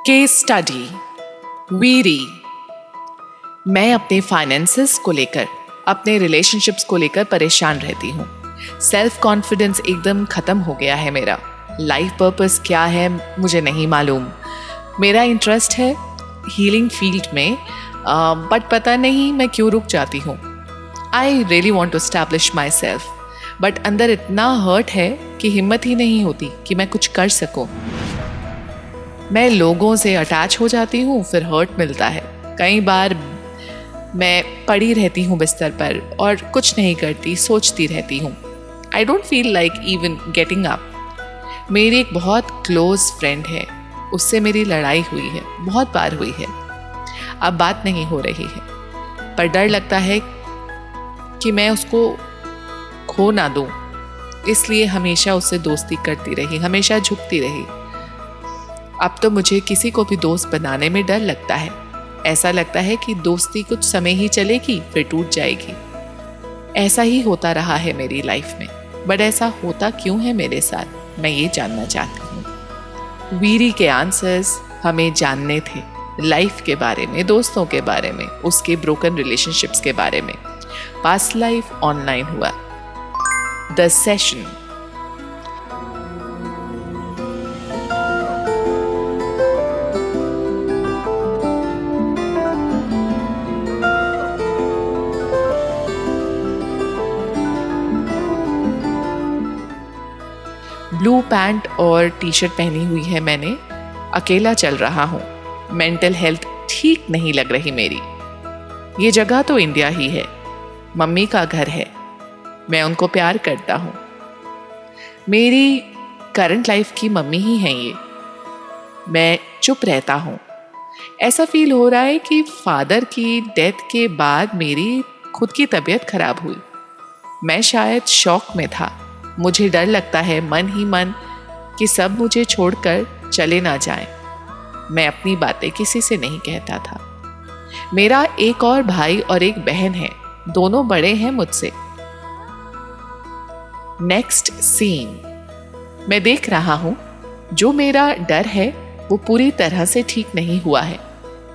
Case study Veeri. मैं अपने finances को लेकर, अपने रिलेशनशिप्स को लेकर परेशान रहती हूँ। सेल्फ कॉन्फिडेंस एकदम ख़त्म हो गया है मेरा। लाइफ पर्पस क्या है मुझे नहीं मालूम। मेरा इंटरेस्ट है हीलिंग फील्ड में, बट पता नहीं मैं क्यों रुक जाती हूँ। I really want to establish my self, but अंदर इतना हर्ट है कि हिम्मत ही नहीं होती कि मैं कुछ कर सकूँ। मैं लोगों से अटैच हो जाती हूँ, फिर हर्ट मिलता है। कई बार मैं पड़ी रहती हूँ बिस्तर पर और कुछ नहीं करती, सोचती रहती हूँ। I don't feel like even getting up. मेरी एक बहुत क्लोज फ्रेंड है, उससे मेरी लड़ाई हुई है, बहुत बार हुई है। अब बात नहीं हो रही है, पर डर लगता है कि मैं उसको खो ना दूँ, इसलिए हमेशा उससे दोस्ती करती रही, हमेशा झुकती रही। अब तो मुझे किसी को भी दोस्त बनाने में डर लगता है। ऐसा लगता है कि दोस्ती कुछ समय ही चलेगी, फिर टूट जाएगी। ऐसा ही होता रहा है मेरी लाइफ में, बट ऐसा होता क्यों है मेरे साथ, मैं ये जानना चाहती हूँ। वीरी के आंसर्स हमें जानने थे, लाइफ के बारे में, दोस्तों के बारे में, उसके ब्रोकन रिलेशनशिप्स के बारे में। पास्ट लाइफ ऑनलाइन हुआ, द सेशन। ब्लू पैंट और टी शर्ट पहनी हुई है मैंने। अकेला चल रहा हूँ। मेंटल हेल्थ ठीक नहीं लग रही मेरी। ये जगह तो इंडिया ही है, मम्मी का घर है, मैं उनको प्यार करता हूँ। मेरी करंट लाइफ की मम्मी ही हैं ये। मैं चुप रहता हूँ। ऐसा फील हो रहा है कि फादर की डेथ के बाद मेरी खुद की तबीयत खराब हुई। मैं शायद शॉक में था। मुझे डर लगता है मन ही मन कि सब मुझे छोड़कर चले ना जाएं। मैं अपनी बातें किसी से नहीं कहता था। मेरा एक और भाई और एक बहन है, दोनों बड़े हैं मुझसे। Next scene. मैं देख रहा हूं जो मेरा डर है वो पूरी तरह से ठीक नहीं हुआ है।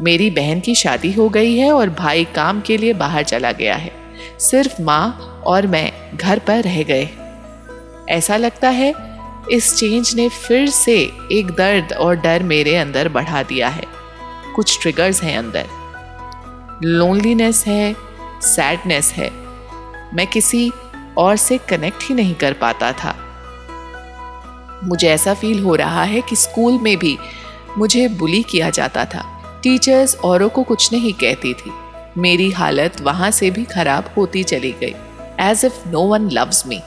मेरी बहन की शादी हो गई है और भाई काम के लिए बाहर चला गया है। सिर्फ माँ और मैं घर पर रह गए। ऐसा लगता है इस चेंज ने फिर से एक दर्द और डर मेरे अंदर बढ़ा दिया है। कुछ ट्रिगर्स हैं अंदर। लोनलीनेस है, सैडनेस है। मैं किसी और से कनेक्ट ही नहीं कर पाता था। मुझे ऐसा फील हो रहा है कि स्कूल में भी मुझे बुली किया जाता था। टीचर्स औरों को कुछ नहीं कहती थी। मेरी हालत वहां से भी खराब होती चली गई, as if no one loves me.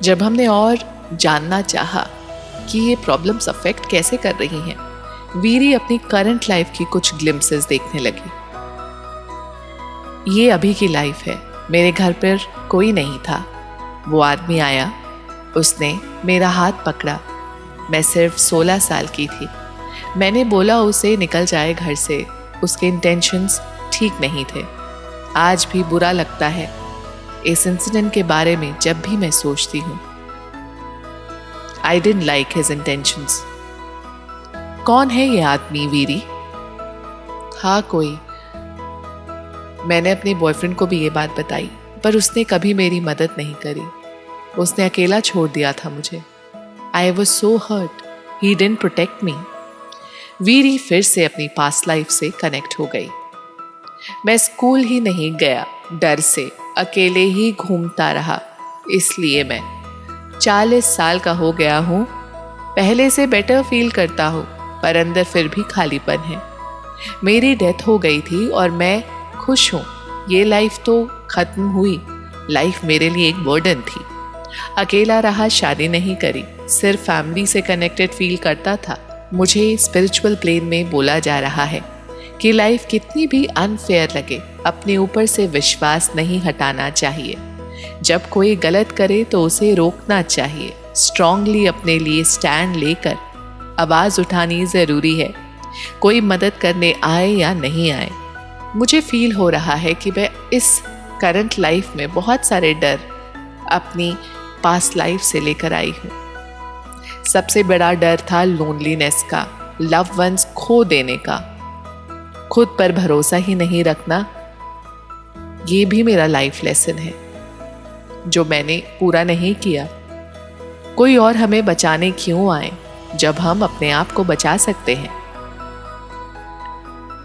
जब हमने और जानना चाहा कि ये प्रॉब्लम्स अफेक्ट कैसे कर रही हैं, वीरी अपनी करंट लाइफ की कुछ ग्लिम्सेस देखने लगी। ये अभी की लाइफ है। मेरे घर पर कोई नहीं था। वो आदमी आया, उसने मेरा हाथ पकड़ा। मैं सिर्फ 16 साल की थी। मैंने बोला उसे निकल जाए घर से। उसके इंटेंशंस ठीक नहीं थे। आज भी बुरा लगता है इस इंसिडेंट के बारे में जब भी मैं सोचती हूँ। I didn't like his intentions. कौन है ये आदमी वीरी? हाँ, कोई। मैंने अपने बॉयफ्रेंड को भी ये बात बताई, पर उसने कभी मेरी मदद नहीं करी। उसने अकेला छोड़ दिया था मुझे। I was so hurt. He didn't protect me. वीरी फिर से अपनी पास्ट लाइफ से कनेक्ट हो गई। मैं स्कूल ही नहीं गया, डर से अकेले ही घूमता रहा। इसलिए मैं 40 साल का हो गया हूँ। पहले से बेटर फील करता हूँ, पर अंदर फिर भी खालीपन है। मेरी डेथ हो गई थी और मैं खुश हूँ। ये लाइफ तो खत्म हुई। लाइफ मेरे लिए एक बर्डन थी। अकेला रहा, शादी नहीं करी, सिर्फ फैमिली से कनेक्टेड फील करता था। मुझे स्पिरिचुअल प्लेन में बोला जा रहा है कि लाइफ कितनी भी अनफेयर लगे, अपने ऊपर से विश्वास नहीं हटाना चाहिए। जब कोई गलत करे तो उसे रोकना चाहिए। स्ट्रांगली अपने लिए स्टैंड लेकर आवाज़ उठानी ज़रूरी है, कोई मदद करने आए या नहीं आए। मुझे फील हो रहा है कि मैं इस करंट लाइफ में बहुत सारे डर अपनी पास्ट लाइफ से लेकर आई हूँ। सबसे बड़ा डर था लोनलीनेस का। लव वंस खो देने का, खुद पर भरोसा ही नहीं रखना, ये भी मेरा लाइफ लेसन है जो मैंने पूरा नहीं किया। कोई और हमें बचाने क्यों आए जब हम अपने आप को बचा सकते हैं।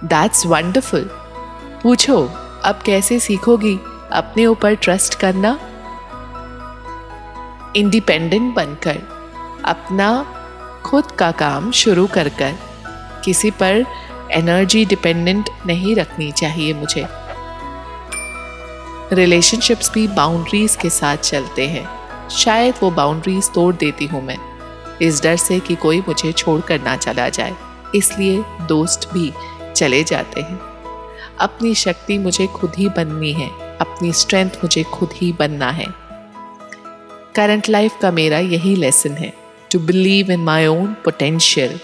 That's wonderful. पूछो अब कैसे सीखोगी अपने ऊपर ट्रस्ट करना। इंडिपेंडेंट बनकर अपना खुद का काम शुरू कर किसी पर एनर्जी डिपेंडेंट नहीं रखनी चाहिए मुझे। रिलेशनशिप्स भी बाउंड्रीज के साथ चलते हैं, शायद वो बाउंड्रीज तोड़ देती हूँ मैं इस डर से कि कोई मुझे छोड़कर ना चला जाए, इसलिए दोस्त भी चले जाते हैं। अपनी शक्ति मुझे खुद ही बननी है, अपनी स्ट्रेंथ मुझे खुद ही बनना है। करंट लाइफ का मेरा यही लेसन है, to believe in my own potential